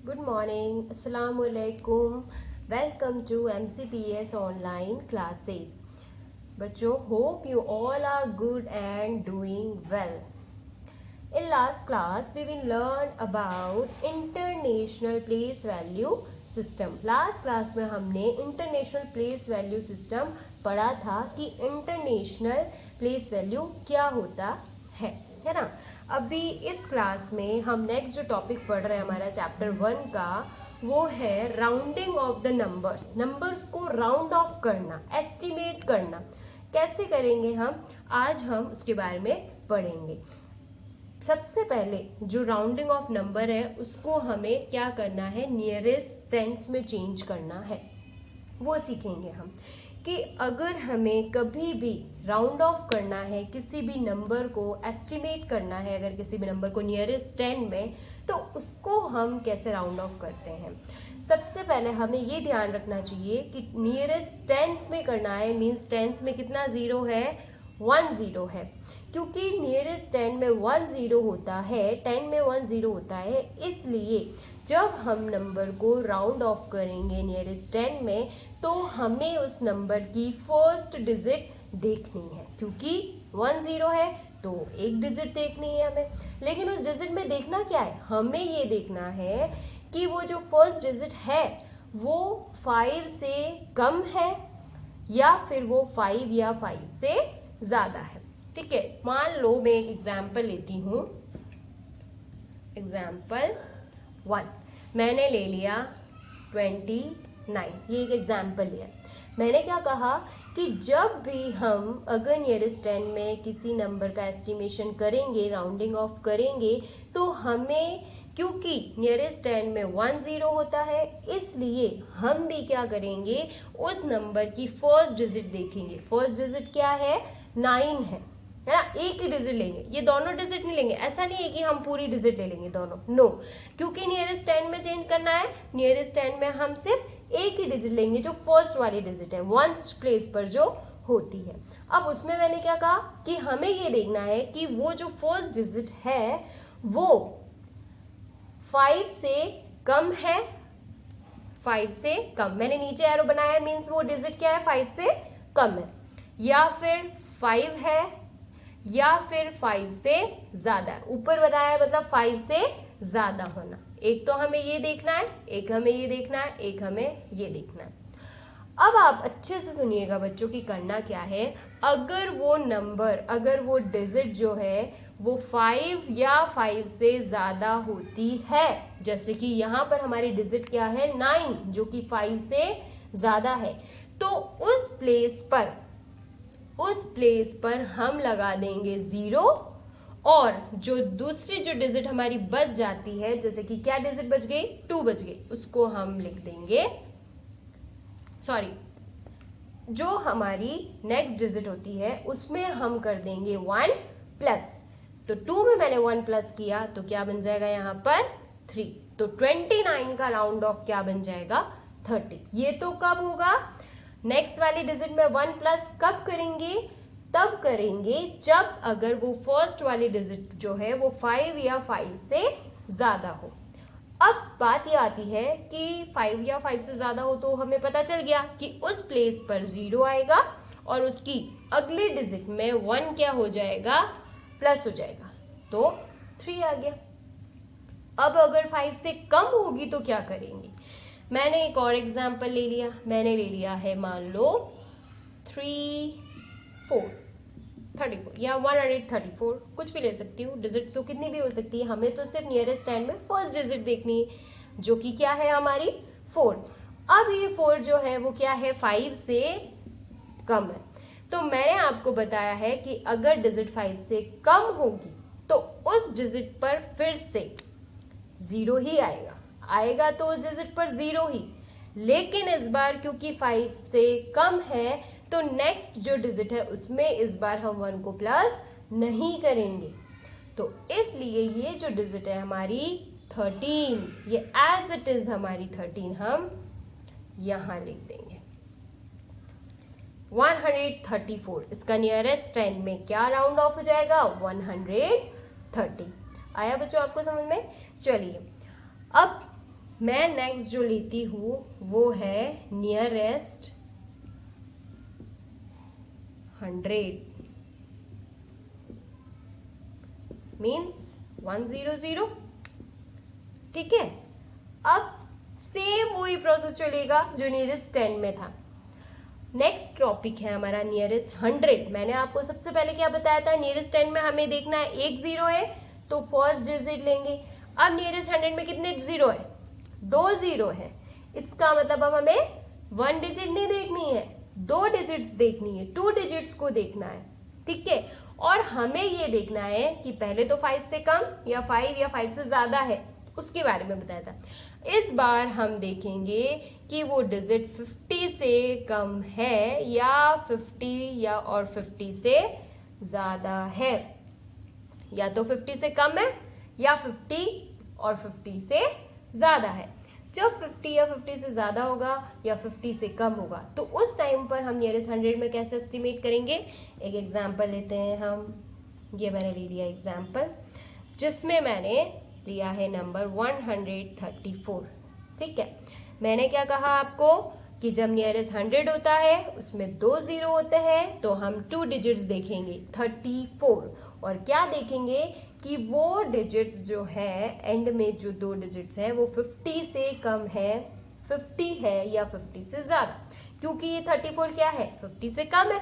Good morning, Assalamu alaikum. Welcome to MCPS online classes. बच्चों, hope you all are good and doing well. In last class, we will learn about international place value system. Last class में हमने international place value system पढ़ा था कि international place value क्या होता है ना। अभी इस क्लास में हम नेक्स्ट जो टॉपिक पढ़ रहे हैं हमारा चैप्टर 1 का, वो है rounding off the numbers. Numbers को राउंड ऑफ करना, एस्टिमेट करना कैसे करेंगे आज हम उसके बारे में पढ़ेंगे। सबसे पहले जो राउंडिंग ऑफ नंबर है उसको हमें क्या करना है, नियरेस्ट टेंस में चेंज करना है। वो सीखेंगे हम कि अगर हमें कभी भी राउंड ऑफ करना है, किसी भी नंबर को एस्टिमेट करना है, अगर किसी भी नंबर को नियरेस्ट 10 में, तो उसको हम कैसे राउंड ऑफ करते हैं। सबसे पहले हमें ये ध्यान रखना चाहिए कि नियरेस्ट टेंस में करना है, मीन्स टेंस में कितना ज़ीरो है, 1 ज़ीरो है। क्योंकि नियरेस्ट 10 में 1 ज़ीरो होता है, 10 में 1 ज़ीरो होता है, इसलिए जब हम नंबर को राउंड ऑफ करेंगे नियरेस्ट 10 में, तो हमें उस नंबर की फर्स्ट डिजिट देखनी है। क्योंकि 1 ज़ीरो है तो एक डिजिट देखनी है हमें, लेकिन उस डिजिट में देखना क्या है, हमें ये देखना है कि वो जो फर्स्ट डिजिट है वो 5 से कम है या फिर वो 5 या 5 से ज़्यादा है। ठीक है, मान लो मैं एक एग्जाम्पल लेती हूँ। एग्जाम्पल 1 मैंने ले लिया 29, ये एक एग्जाम्पल लिया। मैंने क्या कहा कि जब भी हम अगर नियरेस्ट 10 में किसी नंबर का एस्टिमेशन करेंगे, राउंडिंग ऑफ करेंगे, तो हमें, क्योंकि नियरेस्ट 10 में 1 ज़ीरो होता है, इसलिए हम भी क्या करेंगे, उस नंबर की फर्स्ट डिजिट देखेंगे। फर्स्ट डिजिट क्या है, 9 है ना। एक ही डिजिट लेंगे, ये दोनों डिजिट नहीं लेंगे। ऐसा नहीं है कि हम पूरी डिजिट ले लेंगे दोनों, नो, क्योंकि नियरेस्ट 10 में चेंज करना है। नियरेस्ट 10 में हम सिर्फ एक ही डिजिट लेंगे, जो फर्स्ट वाली डिजिट है, 1 प्लेस पर जो होती है। अब उसमें मैंने क्या कहा कि हमें ये देखना है कि वो जो फर्स्ट डिजिट है वो 5 से कम है, 5 से कम, मैंने नीचे एरो बनाया, मीन्स वो डिजिट क्या है, 5 से कम है, या फिर 5 है, या फिर 5 से ज़्यादा है। ऊपर बनाया है मतलब 5 से ज़्यादा होना। एक तो हमें ये देखना है, एक हमें ये देखना है, एक हमें ये देखना है। अब आप अच्छे से सुनिएगा बच्चों कि करना क्या है। अगर वो नंबर, अगर वो डिजिट जो है वो 5 या 5 से ज़्यादा होती है, जैसे कि यहाँ पर हमारी डिजिट क्या है, 9, जो कि 5 से ज़्यादा है, तो उस प्लेस पर हम लगा देंगे 0, और जो दूसरी जो डिजिट हमारी बच जाती है, जैसे कि क्या डिजिट बच गई, 2 बच गई, उसको हम लिख देंगे, सॉरी, जो हमारी नेक्स्ट डिजिट होती है उसमें हम कर देंगे 1 प्लस। तो 2 में मैंने 1 प्लस किया तो क्या बन जाएगा यहाँ पर 3। तो 29 का राउंड ऑफ क्या बन जाएगा, 30। ये तो कब होगा, नेक्स्ट वाली डिजिट में 1 प्लस कब करेंगे, तब करेंगे जब अगर वो फर्स्ट वाली डिजिट जो है वो 5 या 5 से ज़्यादा हो। अब बात ये आती है कि 5 या 5 से ज़्यादा हो तो हमें पता चल गया कि उस प्लेस पर 0 आएगा और उसकी अगले डिजिट में 1 क्या हो जाएगा, प्लस हो जाएगा, तो 3 आ गया। अब अगर 5 से कम होगी तो क्या करेंगे। मैंने एक और एग्जाम्पल ले लिया, मैंने ले लिया है मान लो 34 या 134, कुछ भी ले सकती हूँ, डिजिट तो कितनी भी हो सकती है, हमें तो सिर्फ नियरेस्ट 10 में फर्स्ट डिजिट देखनी है, जो कि क्या है हमारी 4। अब ये 4 जो है वो क्या है, 5 से कम है। तो मैंने आपको बताया है कि अगर डिजिट 5 से कम होगी तो उस डिजिट पर फिर से 0 ही आएगा तो उस डिजिट पर 0 ही, लेकिन इस बार क्योंकि 5 से कम है तो नेक्स्ट जो डिजिट है उसमें इस बार हम 1 को प्लस नहीं kरेंगे। तो इसलिए ये जो डिजिट है हमारी 13, ये एज इट इज हमारी 13 हम यहाँ लिख देंगे। 134, इसका नियरेस्ट 10 में क्या राउंड ऑफ हो जाएगा, 130। आया बच्चों आपको समझ में। चलिए अब मैं नेक्स्ट जो लेती हूँ वो है नियरेस्ट 100 मीन्स 100। ठीक है, अब सेम वही प्रोसेस चलेगा जो नियरेस्ट 10 में था। नेक्स्ट टॉपिक है हमारा नियरेस्ट 100। मैंने आपको सबसे पहले क्या बताया था, नियरेस्ट 10 में हमें देखना है एक जीरो है तो फर्स्ट डिजिट लेंगे। अब नियरेस्ट 100 में कितने जीरो है, 2 जीरो है। इसका मतलब अब हमें 1 डिजिट नहीं देखनी है, 2 डिजिट्स देखनी है, 2 डिजिट्स को देखना है। ठीक है, और हमें ये देखना है कि पहले तो 5 से कम या 5 से ज़्यादा है, उसके बारे में बताया था। इस बार हम देखेंगे कि वो डिजिट 50 से कम है या 50 से ज़्यादा है, या तो 50 से कम है या 50 से ज़्यादा है। जब 50 या 50 से ज़्यादा होगा या 50 से कम होगा तो उस टाइम पर हम नियरेस्ट 100 में कैसे एस्टिमेट करेंगे। एक एग्जांपल लेते हैं हम, ये मैंने ले लिया एग्जांपल जिसमें मैंने लिया है नंबर 134। ठीक है, मैंने क्या कहा आपको कि जब नियरेस्ट 100 होता है उसमें 2 जीरो होते हैं तो हम 2 डिजिट्स देखेंगे 34, और क्या देखेंगे कि वो डिजिट्स जो है एंड में जो 2 डिजिट्स हैं वो 50 से कम है, 50 है या 50 से ज़्यादा, क्योंकि ये 34 क्या है 50 से कम है।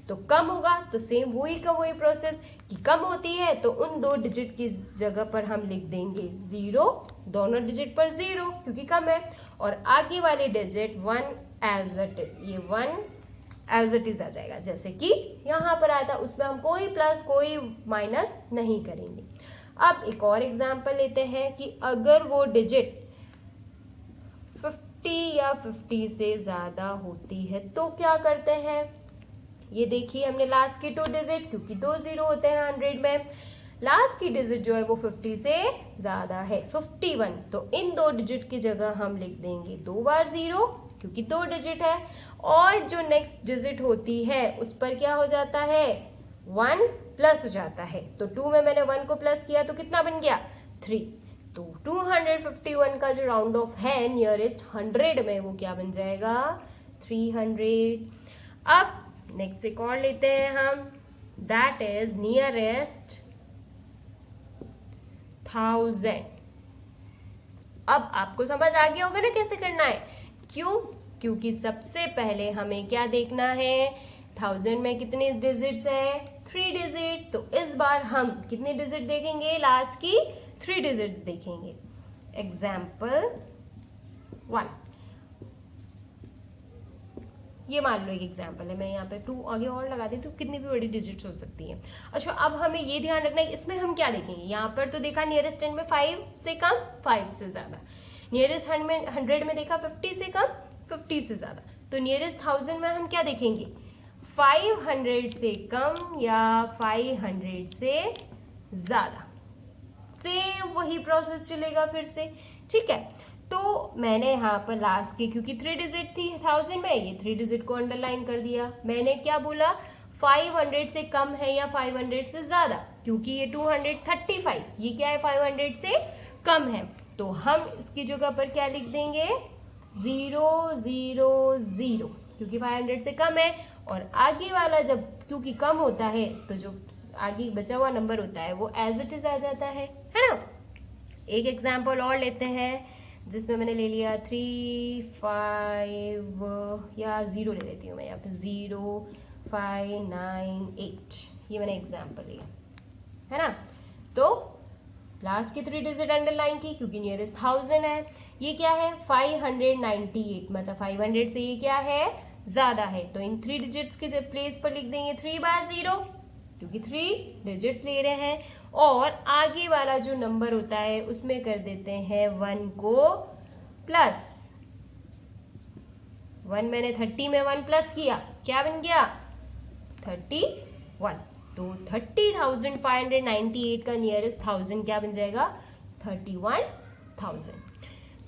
तो कम होगा तो सेम वही का वही प्रोसेस कि कम होती है तो उन 2 डिजिट की जगह पर हम लिख देंगे 0, दोनों डिजिट पर 0 क्योंकि कम है, और आगे वाले डिजिट 1 एज इट इज, ये 1 एज इट इज आ जाएगा जैसे कि यहाँ पर आया था, उसमें हम कोई प्लस कोई माइनस नहीं करेंगे। अब एक और एग्जांपल लेते हैं कि अगर वो डिजिट 50 या 50 से ज़्यादा होती है तो क्या करते हैं। ये देखिए हमने लास्ट की 2 डिजिट, क्योंकि 2 जीरो होते हैं 100 में, लास्ट की डिजिट जो है वो 50 से ज़्यादा है 51, तो इन 2 डिजिट की जगह हम लिख देंगे 2 बार 0 क्योंकि 2 डिजिट है, और जो नेक्स्ट डिजिट होती है उस पर क्या हो जाता है 1 प्लस हो जाता है। तो 2 में मैंने 1 को प्लस किया तो कितना बन गया 3। तो 251 का जो राउंड ऑफ है नियरेस्ट 100 में वो क्या बन जाएगा 300। अब नेक्स्ट एक और लेते हैं हम, दैट इज नियरेस्ट 1000। अब आपको समझ आ गया होगा ना कैसे करना है, क्यों, क्योंकि सबसे पहले हमें क्या देखना है 1000 में कितने डिजिट्स है 3 डिजिट, तो इस बार हम कितने डिजिट देखेंगे लास्ट की 3 डिजिट्स देखेंगे। एग्जाम्पल 1, ये मान लो एक एग्जाम्पल है, मैं यहाँ पे 2 आगे और लगा देती हूँ, कितनी भी बड़ी डिजिट्स हो सकती हैं। अच्छा, अब हमें ये ध्यान रखना है इसमें हम क्या देखेंगे, यहाँ पर तो देखा नियरेस्ट 10 में 5 से कम 5 से ज़्यादा, नियरेस्ट 100 में देखा 50 से कम 50 से ज़्यादा, तो नियरेस्ट 1000 में हम क्या देखेंगे 500 से कम या 500 से ज़्यादा। सेम वही प्रोसेस चलेगा फिर से। ठीक है, तो मैंने यहाँ पर लास्ट की क्योंकि 3 डिजिट थी 1000 में, ये 3 डिजिट को अंडरलाइन कर दिया। मैंने क्या बोला 500 से कम है या 500 से ज़्यादा, क्योंकि ये 235, ये क्या है 500 से कम है, तो हम इसकी जगह पर क्या लिख देंगे 0 0 0, क्योंकि 500 से कम है, और आगे वाला जब क्योंकि कम होता है तो जो आगे बचा हुआ नंबर होता है वो एज इट इज आ जाता है ना। एक एग्जाम्पल और लेते हैं जिसमें मैंने ले लिया 3 5 या 0 ले लेती हूँ मैं यहाँ पे 0 5 9 8, ये मैंने एग्जाम्पल लिया है ना। तो लास्ट की 3 डिजिट अंडरलाइन की क्योंकि नियरेस्ट 1000 है, ये क्या है 598, मतलब 500 से ये क्या है ज़्यादा है, तो इन 3 डिजिट्स के जब प्लेस पर लिख देंगे 3 बार 0 क्योंकि 3 डिजिट्स ले रहे हैं, और आगे वाला जो नंबर होता है उसमें कर देते हैं 1 को प्लस। 1 मैंने 30 में 1 प्लस किया, क्या बन गया 31, तो 30,598 का नियरेस्ट 1000 क्या बन जाएगा 31,000।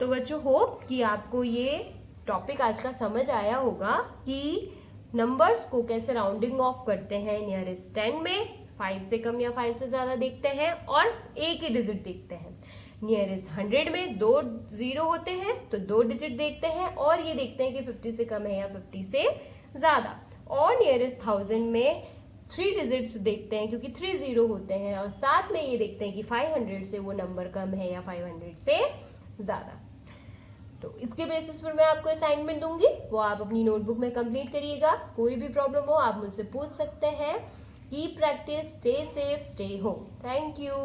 तो बच्चों होप कि आपको ये टॉपिक आज का समझ आया होगा कि नंबर्स को कैसे राउंडिंग ऑफ करते हैं नियरेस्ट 10 में, 5 से कम या 5 से ज़्यादा देखते हैं और एक ही डिजिट देखते हैं। नियरेस्ट 100 में 2 0 होते हैं तो 2 डिजिट देखते हैं और ये देखते हैं कि 50 से कम है या 50 से ज़्यादा। और नियरेस्ट 1000 में 3 डिजिट्स देखते हैं क्योंकि 3 0 होते हैं, और साथ में ये देखते हैं कि 500 से वो नंबर कम है या 500 से ज़्यादा। तो इसके बेसिस पर मैं आपको असाइनमेंट दूंगी, वो आप अपनी नोटबुक में कंप्लीट करिएगा। कोई भी प्रॉब्लम हो आप मुझसे पूछ सकते हैं। Keep practice, stay safe, stay home. Thank you.